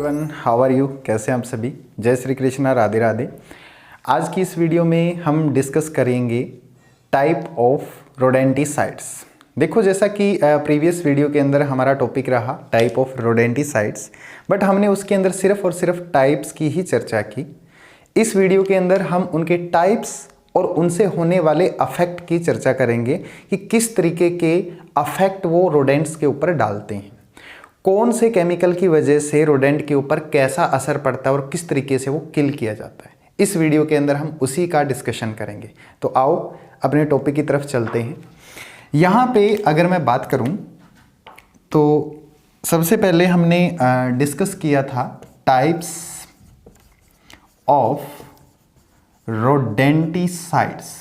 Everyone, how are you? कैसे हैं आप सभी? जय श्री कृष्णा, राधे राधे। आज की इस वीडियो में हम डिस्कस करेंगे टाइप ऑफ रोडेंटिसाइड्स। देखो, जैसा कि प्रीवियस वीडियो के अंदर हमारा टॉपिक रहा टाइप ऑफ रोडेंटिसाइड्स, बट हमने उसके अंदर सिर्फ और सिर्फ टाइप्स की ही चर्चा की। इस वीडियो के अंदर हम उनके टाइप्स और उनसे होने वाले अफेक्ट की चर्चा करेंगे कि किस तरीके के अफेक्ट वो रोडेंट्स के ऊपर डालते हैं, कौन से केमिकल की वजह से रोडेंट के ऊपर कैसा असर पड़ता है और किस तरीके से वो किल किया जाता है। इस वीडियो के अंदर हम उसी का डिस्कशन करेंगे। तो आओ अपने टॉपिक की तरफ चलते हैं। यहाँ पे अगर मैं बात करूँ तो सबसे पहले हमने डिस्कस किया था टाइप्स ऑफ रोडेंटिसाइड्स।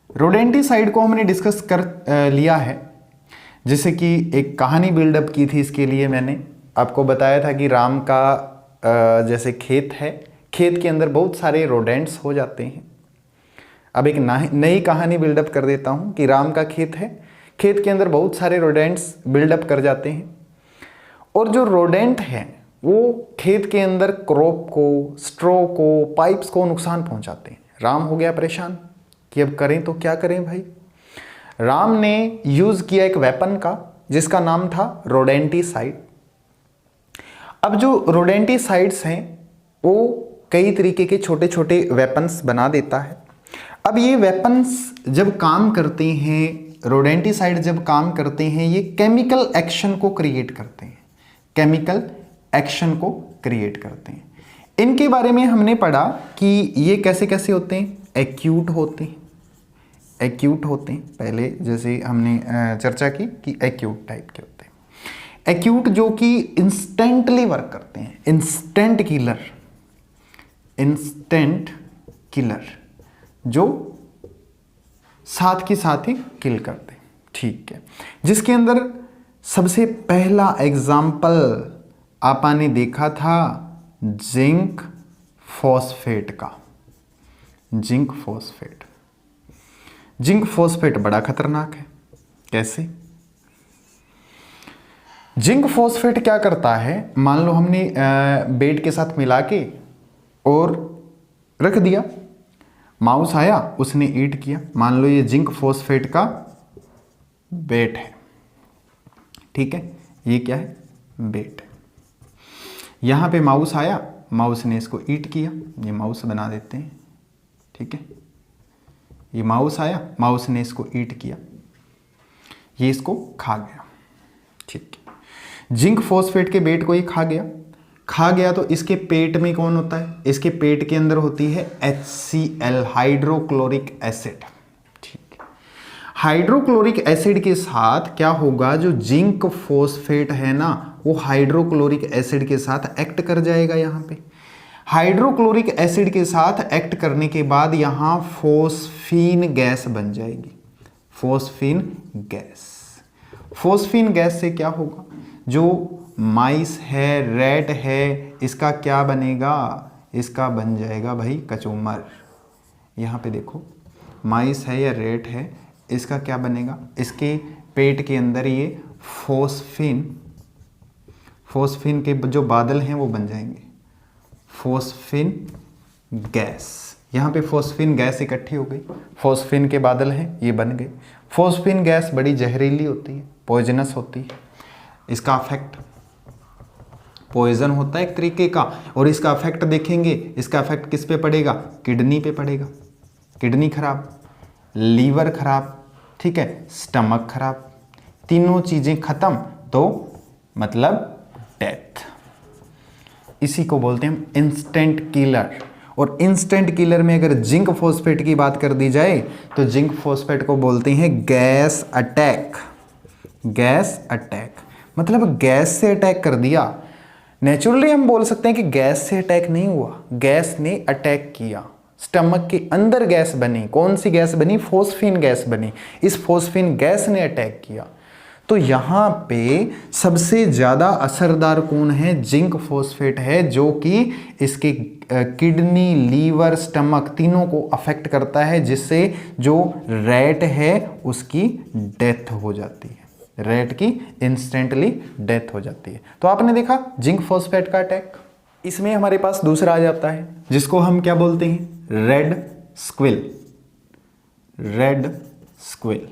रोडेंटिसाइड को हमने डिस्कस कर लिया है, जैसे कि एक कहानी बिल्डअप की थी। इसके लिए मैंने आपको बताया था कि राम का जैसे खेत है, खेत के अंदर बहुत सारे रोडेंट्स हो जाते हैं। अब एक नई कहानी बिल्डअप कर देता हूँ कि राम का खेत है, खेत के अंदर बहुत सारे रोडेंट्स बिल्डअप कर जाते हैं और जो रोडेंट हैं वो खेत के अंदर क्रॉप को, स्ट्रॉ को, पाइप्स को नुकसान पहुँचाते हैं। राम हो गया परेशान कि अब करें तो क्या करें भाई। राम ने यूज किया एक वेपन का जिसका नाम था रोडेंटिसाइड। अब जो रोडेंटिसाइड्स हैं वो कई तरीके के छोटे छोटे वेपन्स बना देता है। अब ये वेपन्स जब काम करते हैं, रोडेंटिसाइड जब काम करते हैं, ये केमिकल एक्शन को क्रिएट करते हैं, केमिकल एक्शन को क्रिएट करते हैं। इनके बारे में हमने पढ़ा कि ये कैसे कैसे होते हैं। एक्यूट होते हैं, एक्यूट होते हैं। पहले जैसे हमने चर्चा की कि एक्यूट टाइप के होते हैं। एक्यूट जो कि इंस्टेंटली वर्क करते हैं, इंस्टेंट किलर, इंस्टेंट किलर जो साथ के साथ ही किल करते हैं। ठीक है, जिसके अंदर सबसे पहला एग्जाम्पल आपने देखा था जिंक फॉस्फेट का। जिंक फॉस्फेट, जिंक फॉस्फेट बड़ा खतरनाक है। कैसे? जिंक फॉस्फेट क्या करता है, मान लो हमने बेड के साथ मिला के और रख दिया, माउस आया, उसने ईट किया। मान लो ये जिंक फॉस्फेट का बेट है, ठीक है, ये क्या है, बेट। यहां पे माउस आया, माउस ने इसको ईट किया, ये माउस बना देते हैं, ठीक है। ये माउस आया, माउस ने इसको ईट किया, ये इसको खा गया, ठीक है। जिंक फॉस्फेट के बेट को ये खा गया तो इसके पेट में कौन होता है? इसके पेट के अंदर होती है HCl, हाइड्रोक्लोरिक एसिड, ठीक है। हाइड्रोक्लोरिक एसिड के साथ क्या होगा, जो जिंक फॉस्फेट है ना, वो हाइड्रोक्लोरिक एसिड के साथ एक्ट कर जाएगा। यहाँ पे हाइड्रोक्लोरिक एसिड के साथ एक्ट करने के बाद यहां फोस्फीन गैस बन जाएगी, फोस्फीन गैस। फोस्फीन गैस से क्या होगा, जो माइस है, रैट है, इसका क्या बनेगा, इसका बन जाएगा भाई कचूमर। यहां पे देखो, माइस है या रैट है, इसका क्या बनेगा, इसके पेट के अंदर ये फोस्फीन के जो बादल हैं वो बन जाएंगे, फोस्फीन गैस। यहाँ पे फोस्फीन गैस इकट्ठी हो गई, फोस्फीन के बादल हैं, ये बन गए। फोस्फीन गैस बड़ी जहरीली होती है, पॉइजनस होती है। इसका अफेक्ट पॉइजन होता है एक तरीके का, और इसका अफेक्ट देखेंगे, इसका अफेक्ट किस पे पड़ेगा, किडनी पे पड़ेगा। किडनी खराब, लीवर खराब, ठीक है, स्टमक खराब, तीनों चीजें खत्म तो मतलब डेथ। इसी को बोलते हैं हम इंस्टेंट किलर। और इंस्टेंट किलर में अगर जिंक फॉस्फेट की बात कर दी जाए तो जिंक फॉस्फेट को बोलते हैं गैस अटैक। गैस अटैक मतलब गैस से अटैक कर दिया। नेचुरली हम बोल सकते हैं कि गैस से अटैक नहीं हुआ, गैस ने अटैक किया, स्टमक के अंदर गैस बनी। कौन सी गैस बनी? फोस्फीन गैस बनी। इस फोस्फीन गैस ने अटैक किया। तो यहाँ पे सबसे ज़्यादा असरदार कौन है? जिंक फॉस्फेट है, जो कि इसके किडनी, लीवर, स्टमक तीनों को अफेक्ट करता है, जिससे जो रैट है उसकी डेथ हो जाती है। रैट की इंस्टेंटली डेथ हो जाती है। तो आपने देखा जिंक फॉस्फेट का अटैक। इसमें हमारे पास दूसरा आ जाता है जिसको हम क्या बोलते हैं, red squill. Red squill,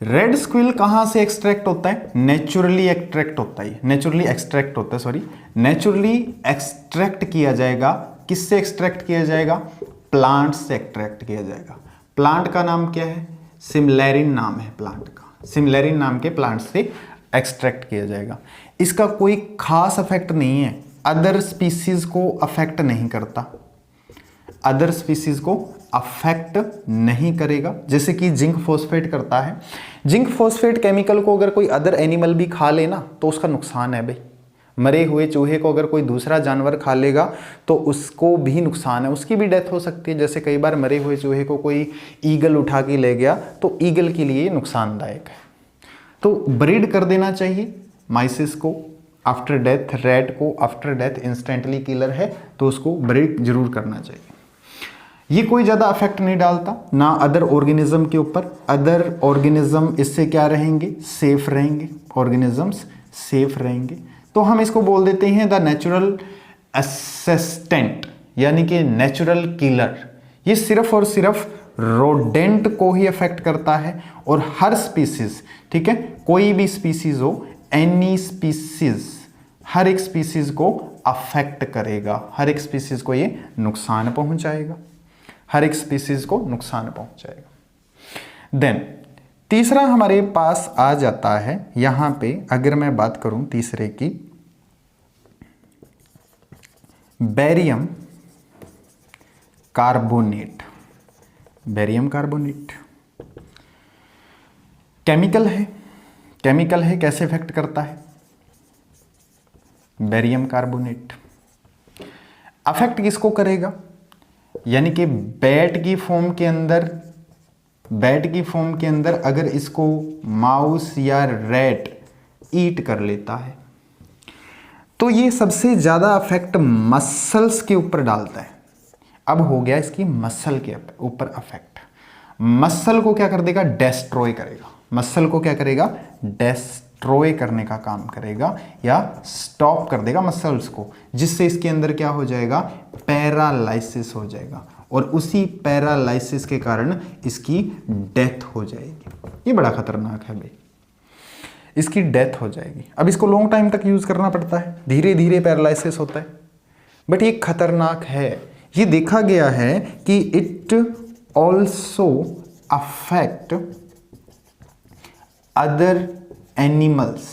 red squill कहां से एक्सट्रैक्ट होता है, नेचुरली एक्सट्रैक्ट होता है, नेचुरली एक्सट्रैक्ट होता है, सॉरी, नेचुरली एक्सट्रैक्ट किया जाएगा। किससे एक्सट्रैक्ट किया जाएगा, प्लांट से एक्सट्रैक्ट किया जाएगा। प्लांट का नाम क्या है, सिमलेरिन नाम है प्लांट का, सिमलेरिन नाम के प्लांट से एक्सट्रैक्ट किया जाएगा। इसका कोई खास इफेक्ट नहीं है, अदर स्पीसीज को अफेक्ट नहीं करता, अदर स्पीसीज को अफेक्ट नहीं करेगा, जैसे कि जिंक फॉस्फेट करता है। जिंक फॉस्फेट केमिकल को अगर कोई अदर एनिमल भी खा लेना तो उसका नुकसान है भाई। मरे हुए चूहे को अगर कोई दूसरा जानवर खा लेगा तो उसको भी नुकसान है, उसकी भी डेथ हो सकती है। जैसे कई बार मरे हुए चूहे को कोई ईगल उठा के ले गया तो ईगल के लिए नुकसानदायक है। तो ब्रीड कर देना चाहिए माइसिस को आफ्टर डेथ, रैट को आफ्टर डेथ इंस्टेंटली किलर है तो उसको ब्रीड जरूर करना चाहिए। ये कोई ज़्यादा अफेक्ट नहीं डालता ना अदर ऑर्गेनिज्म के ऊपर, अदर ऑर्गेनिज्म इससे क्या रहेंगे, सेफ रहेंगे, ऑर्गेनिजम्स सेफ रहेंगे। तो हम इसको बोल देते हैं द नेचुरल असिस्टेंट, यानी कि नेचुरल किलर। ये सिर्फ और सिर्फ रोडेंट को ही अफेक्ट करता है और हर स्पीसीज, ठीक है, कोई भी स्पीसीज हो, एनी स्पीसीज, हर एक स्पीसीज को अफेक्ट करेगा, हर एक स्पीसीज को ये नुकसान पहुंचाएगा, हर एक स्पीसीज को नुकसान पहुंचाएगा। देन तीसरा हमारे पास आ जाता है यहां पे, अगर मैं बात करूं तीसरे की, barium carbonate. Barium carbonate chemical है, केमिकल है, कैसे इफेक्ट करता है बेरियम कार्बोनेट, अफेक्ट किसको करेगा, यानी कि बैट की फॉर्म के अंदर, बैट की फॉर्म के अंदर अगर इसको माउस या रैट ईट कर लेता है तो ये सबसे ज़्यादा अफेक्ट मसल्स के ऊपर डालता है। अब हो गया इसकी मसल के ऊपर अफेक्ट, मसल को क्या कर देगा, डेस्ट्रॉय करेगा, मसल को क्या करेगा, डेस्ट्रॉय करने का काम करेगा या स्टॉप कर देगा मसल्स को, जिससे इसके अंदर क्या हो जाएगा, पैरालाइसिस हो जाएगा और उसी पैरालाइसिस के कारण इसकी डेथ हो जाएगी। ये बड़ा खतरनाक है भाई, इसकी डेथ हो जाएगी। अब इसको लॉन्ग टाइम तक यूज करना पड़ता है, धीरे धीरे पैरालाइसिस होता है, बट ये खतरनाक है। ये देखा गया है कि it also affect other animals.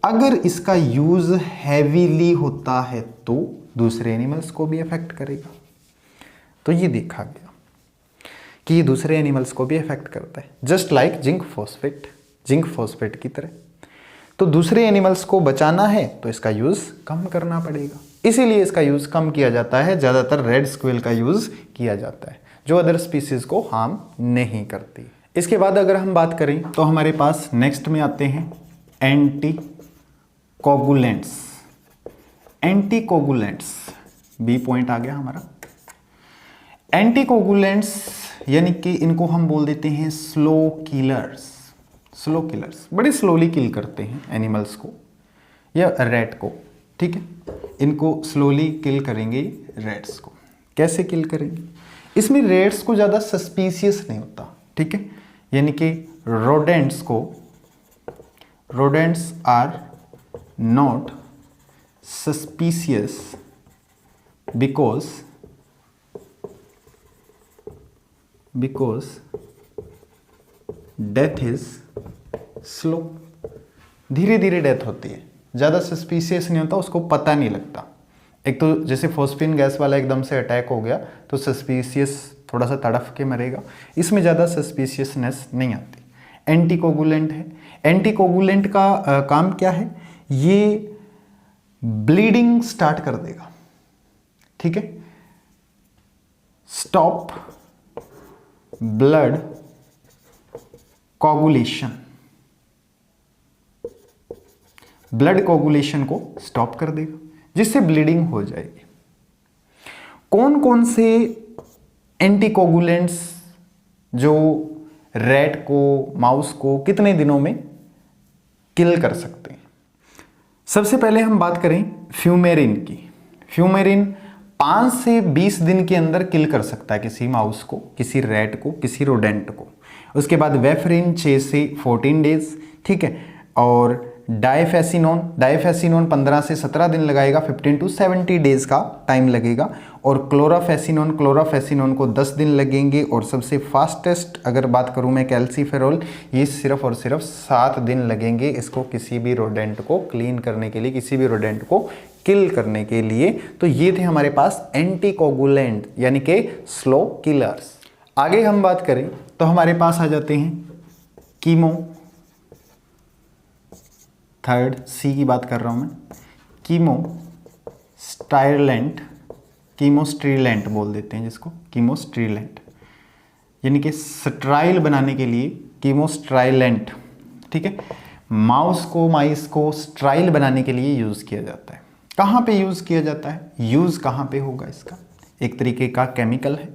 अगर इसका यूज हैवीली होता है तो दूसरे एनिमल्स को भी अफेक्ट करेगा। तो ये देखा गया कि ये दूसरे एनिमल्स को भी अफेक्ट करता है, just like zinc phosphate, zinc phosphate की तरह। तो दूसरे एनिमल्स को बचाना है तो इसका यूज कम करना पड़ेगा, इसीलिए इसका यूज कम किया जाता है। ज्यादातर रेड स्क्विल का यूज किया जाता है जो अदर स्पीसीज को हार्म नहीं करती। इसके बाद अगर हम बात करें तो हमारे पास नेक्स्ट में आते हैं anti coagulants. Anti coagulants, B point आ गया हमारा। एंटी कोगुलेंट्स यानी कि इनको हम बोल देते हैं स्लो किलर्स। स्लो किलर्स बड़े स्लोली किल करते हैं एनिमल्स को या रैट को, ठीक है, इनको स्लोली किल करेंगे रैट्स को। कैसे किल करेंगे, इसमें रैट्स को ज़्यादा सस्पिशियस नहीं होता, ठीक है, यानी कि रोडेंट्स को, rodents are not suspicious because death is slow. धीरे धीरे डेथ होती है, ज़्यादा सस्पिशियस नहीं होता, उसको पता नहीं लगता। एक तो जैसे फॉस्फिन गैस वाला एकदम से अटैक हो गया तो सस्पिशियस थोड़ा सा तड़फ के मरेगा, इसमें ज़्यादा सस्पिशियसनेस नहीं आती। एंटीकोगुलेंट है, एंटीकोगुलेंट का काम क्या है, ये ब्लीडिंग स्टार्ट कर देगा, ठीक है, stop blood coagulation, blood coagulation को स्टॉप कर देगा जिससे ब्लीडिंग हो जाएगी। कौन कौन से एंटीकोगुलेंट्स जो रैट को, माउस को कितने दिनों में किल कर सकते हैं। सबसे पहले हम बात करें फ्यूमेरिन की। फ्यूमेरिन 5 से 20 दिन के अंदर किल कर सकता है किसी माउस को, किसी रैट को, किसी रोडेंट को। उसके बाद वेफरिन 6 से 14 डेज, ठीक है। और डाइफेसिनोन 15 से 17 दिन लगाएगा, 15 to 70 डेज का टाइम लगेगा। और क्लोराफेसिनोन को 10 दिन लगेंगे। और सबसे फास्टेस्ट अगर बात करूं मैं कैल्सीफेरोल, ये सिर्फ और सिर्फ 7 दिन लगेंगे इसको किसी भी रोडेंट को क्लीन करने के लिए, किसी भी रोडेंट को किल करने के लिए। तो ये थे हमारे पास एंटीकोगुलेंट यानी कि स्लो किलर्स। आगे हम बात करें तो हमारे पास आ जाते हैं कीमो, थर्ड सी की बात कर रहा हूं मैं, कीमोस्ट्रीलेंट बोल देते हैं जिसको, कीमोस्ट्रीलेंट यानी कि स्ट्राइल बनाने के लिए कीमोस्ट्राइलेंट, ठीक है। माइस को स्ट्राइल बनाने के लिए यूज़ किया जाता है। कहाँ पे यूज़ किया जाता है, यूज़ कहाँ पे होगा इसका, एक तरीके का केमिकल है।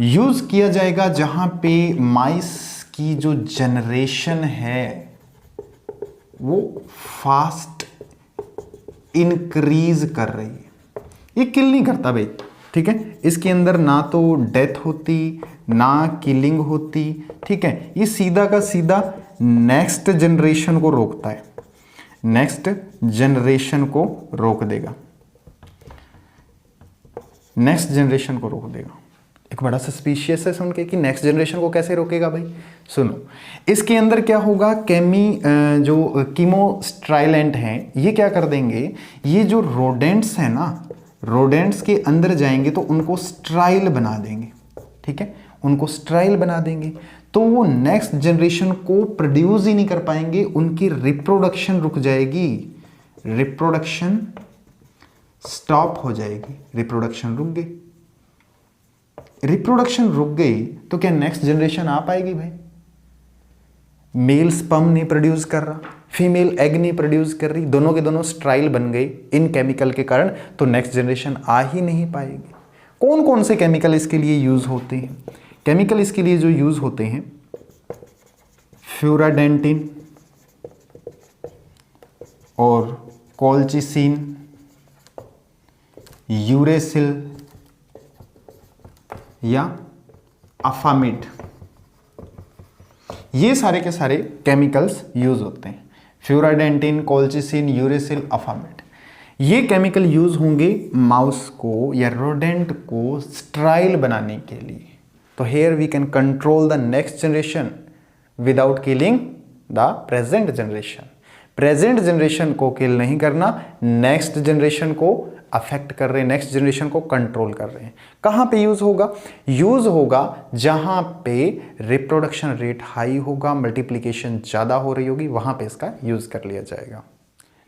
यूज़ किया जाएगा जहाँ पे माइस की जो जनरेशन है वो फास्ट इंक्रीज कर रही है। ये किल नहीं करता भाई, ठीक है। इसके अंदर ना तो डेथ होती ना किलिंग होती, ठीक है। ये सीधा का सीधा नेक्स्ट जनरेशन को रोकता है, नेक्स्ट जनरेशन को रोक देगा, नेक्स्ट जनरेशन को रोक देगा। एक बड़ा सस्पिशियस है सुन के कि नेक्स्ट जनरेशन को कैसे रोकेगा भाई। सुनो, इसके अंदर क्या होगा, जो कीमोस्ट्राइलेंट हैं ये क्या कर देंगे, ये जो रोडेंट्स हैं ना, रोडेंट्स के अंदर जाएंगे तो उनको स्ट्राइल बना देंगे, ठीक है। उनको स्ट्राइल बना देंगे तो वो नेक्स्ट जनरेशन को प्रोड्यूस ही नहीं कर पाएंगे, उनकी रिप्रोडक्शन रुक जाएगी, रिप्रोडक्शन स्टॉप हो जाएगी, रिप्रोडक्शन रुक गई। रिप्रोडक्शन रुक गई तो क्या नेक्स्ट जनरेशन आ पाएगी भाई। मेल स्पर्म नहीं प्रोड्यूस कर रहा, फीमेल एग नहीं प्रोड्यूस कर रही, दोनों के दोनों स्ट्राइल बन गए इन केमिकल के कारण, तो नेक्स्ट जनरेशन आ ही नहीं पाएगी। कौन कौन से केमिकल इसके लिए यूज होते हैं, केमिकल इसके लिए जो यूज होते हैं, फ्यूराडेंटिन और कॉल्चिसिन, यूरेसिल या अफामिड, ये सारे के सारे केमिकल्स यूज होते हैं। फ्यूराडेंटिन, कॉल्चिसिन, यूरेसिल, अफामिड, ये केमिकल यूज होंगे माउस को या रोडेंट को स्ट्राइल बनाने के लिए। तो here we can control the next generation without killing the present generation. Present generation को किल नहीं करना, नेक्स्ट जनरेशन को अफेक्ट कर रहे हैं, नेक्स्ट जनरेशन को कंट्रोल कर रहे हैं। कहां पे यूज होगा, यूज होगा जहां पे रिप्रोडक्शन रेट हाई होगा, मल्टीप्लिकेशन ज्यादा हो रही होगी, वहां पे इसका यूज कर लिया जाएगा।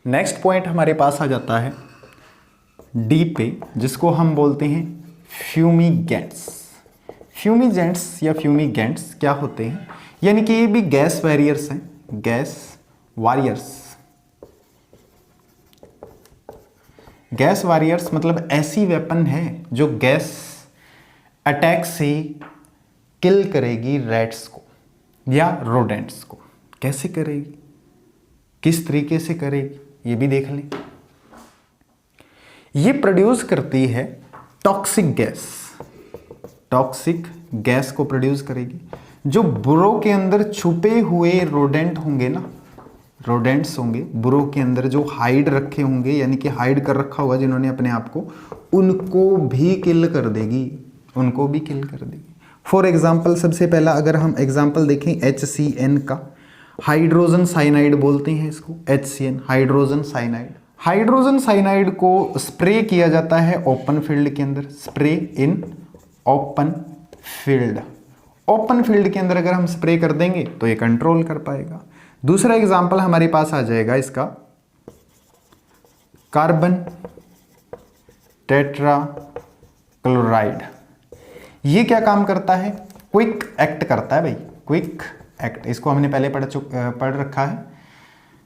नेक्स्ट पॉइंट हमारे पास आ जाता है डी पे, जिसको हम बोलते हैं फ्यूमिगेंट्स। फ्यूमिगेंट्स या फ्यूमिगेंट्स क्या होते हैं, यानी कि ये भी गैस वैरियर्स हैं, गैस वॉरियर्स। गैस वॉरियर्स मतलब ऐसी वेपन है जो गैस अटैक से किल करेगी रैट्स को या रोडेंट्स को। कैसे करेगी, किस तरीके से करेगी, ये भी देख लें। ये प्रोड्यूस करती है टॉक्सिक गैस, टॉक्सिक गैस को प्रोड्यूस करेगी। जो बुरो के अंदर छुपे हुए रोडेंट होंगे ना, रोडेंट्स होंगे बुरो के अंदर जो हाइड रखे होंगे, यानी कि हाइड कर रखा होगा जिन्होंने अपने आप को, उनको भी किल कर देगी, उनको भी किल कर देगी। फॉर एग्जाम्पल सबसे पहला अगर हम एग्जाम्पल देखें HCN का, हाइड्रोजन साइनाइड बोलते हैं इसको, HCN hydrogen cyanide. Hydrogen cyanide को स्प्रे किया जाता है ओपन फील्ड के अंदर, spray in open field. Open field के अंदर अगर हम स्प्रे कर देंगे तो ये कंट्रोल कर पाएगा। दूसरा एग्जाम्पल हमारे पास आ जाएगा इसका, कार्बन टेट्रा क्लोराइड। ये क्या काम करता है, क्विक एक्ट करता है भाई, क्विक एक्ट। इसको हमने पहले पढ़ रखा है,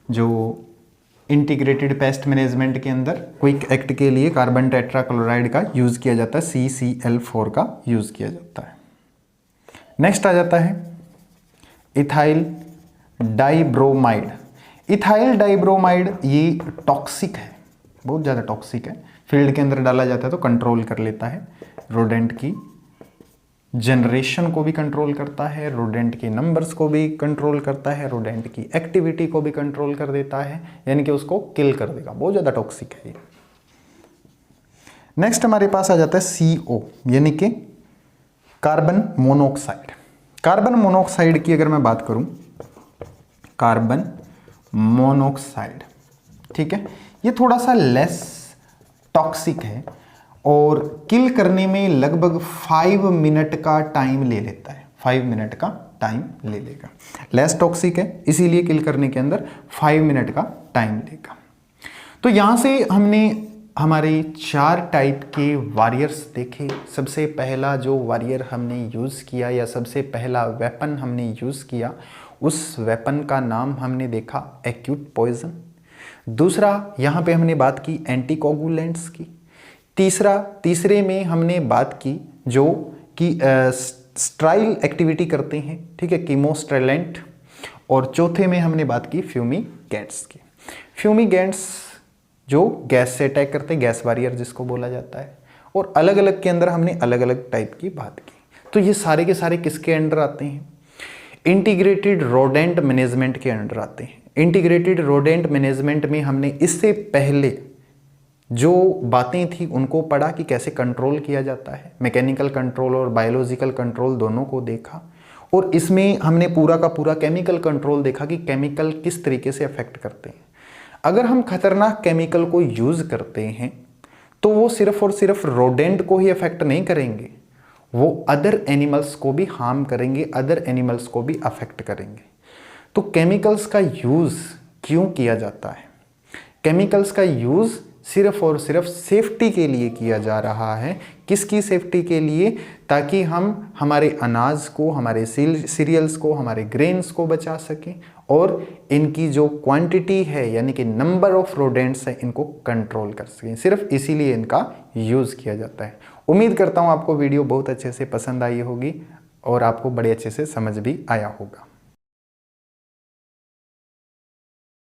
जो इंटीग्रेटेड पेस्ट मैनेजमेंट के अंदर क्विक एक्ट के लिए कार्बन टेट्रा क्लोराइड का यूज किया जाता है, CCl4 का यूज किया जाता है। नेक्स्ट आ जाता है इथाइल डाइब्रोमाइड। इथाइल डाइब्रोमाइड ये टॉक्सिक है, बहुत ज़्यादा टॉक्सिक है। फील्ड के अंदर डाला जाता है तो कंट्रोल कर लेता है, रोडेंट की जनरेशन को भी कंट्रोल करता है, रोडेंट के नंबर्स को भी कंट्रोल करता है, रोडेंट की एक्टिविटी को भी कंट्रोल कर देता है, यानी कि उसको किल कर देगा। बहुत ज़्यादा टॉक्सिक है ये। नेक्स्ट हमारे पास आ जाता है CO, यानी कि कार्बन मोनोऑक्साइड। कार्बन मोनोऑक्साइड की अगर मैं बात करूं, कार्बन मोनोऑक्साइड, ठीक है, ये थोड़ा सा लेस टॉक्सिक है और किल करने में लगभग 5 मिनट का टाइम ले लेता है। 5 मिनट का टाइम ले लेगा। लेस टॉक्सिक है इसीलिए किल करने के अंदर 5 मिनट का टाइम लेगा। तो यहां से हमने हमारे 4 टाइप के वॉरियर्स देखे। सबसे पहला जो वॉरियर हमने यूज़ किया या सबसे पहला वेपन हमने यूज़ किया, उस वेपन का नाम हमने देखा एक्यूट पॉइजन। दूसरा यहाँ पे हमने बात की एंटीकोगुलेंट्स की। तीसरे में हमने बात की जो कि स्ट्राइल एक्टिविटी करते हैं, ठीक है, कीमोस्ट्रेलेंट। और चौथे में हमने बात की फ्यूमिगेंट्स की। फ्यूमिगेंट्स जो गैस से अटैक करते हैं, गैस वॉरियर जिसको बोला जाता है। और अलग अलग के अंदर हमने अलग अलग टाइप की बात की। तो ये सारे के सारे किसके अंडर आते हैं? इंटीग्रेटेड रोडेंट मैनेजमेंट के अंडर आते हैं। इंटीग्रेटेड रोडेंट मैनेजमेंट में हमने इससे पहले जो बातें थी उनको पढ़ा कि कैसे कंट्रोल किया जाता है। मैकेनिकल कंट्रोल और बायोलॉजिकल कंट्रोल दोनों को देखा। और इसमें हमने पूरा का पूरा केमिकल कंट्रोल देखा कि केमिकल किस तरीके से अफेक्ट करते हैं। अगर हम खतरनाक केमिकल को यूज़ करते हैं तो वो सिर्फ और सिर्फ रोडेंट को ही अफेक्ट नहीं करेंगे, वो अदर एनिमल्स को भी हार्म करेंगे, अदर एनिमल्स को भी अफेक्ट करेंगे। तो केमिकल्स का यूज़ क्यों किया जाता है? केमिकल्स का यूज़ सिर्फ और सिर्फ सेफ्टी के लिए किया जा रहा है। किसकी सेफ्टी के लिए? ताकि हम हमारे अनाज को, हमारे सीरियल्स को, हमारे ग्रेन्स को बचा सकें और इनकी जो क्वांटिटी है यानी कि नंबर ऑफ रोडेंट्स है इनको कंट्रोल कर सकें। सिर्फ इसीलिए इनका यूज़ किया जाता है। उम्मीद करता हूँ आपको वीडियो बहुत अच्छे से पसंद आई होगी और आपको बड़े अच्छे से समझ भी आया होगा।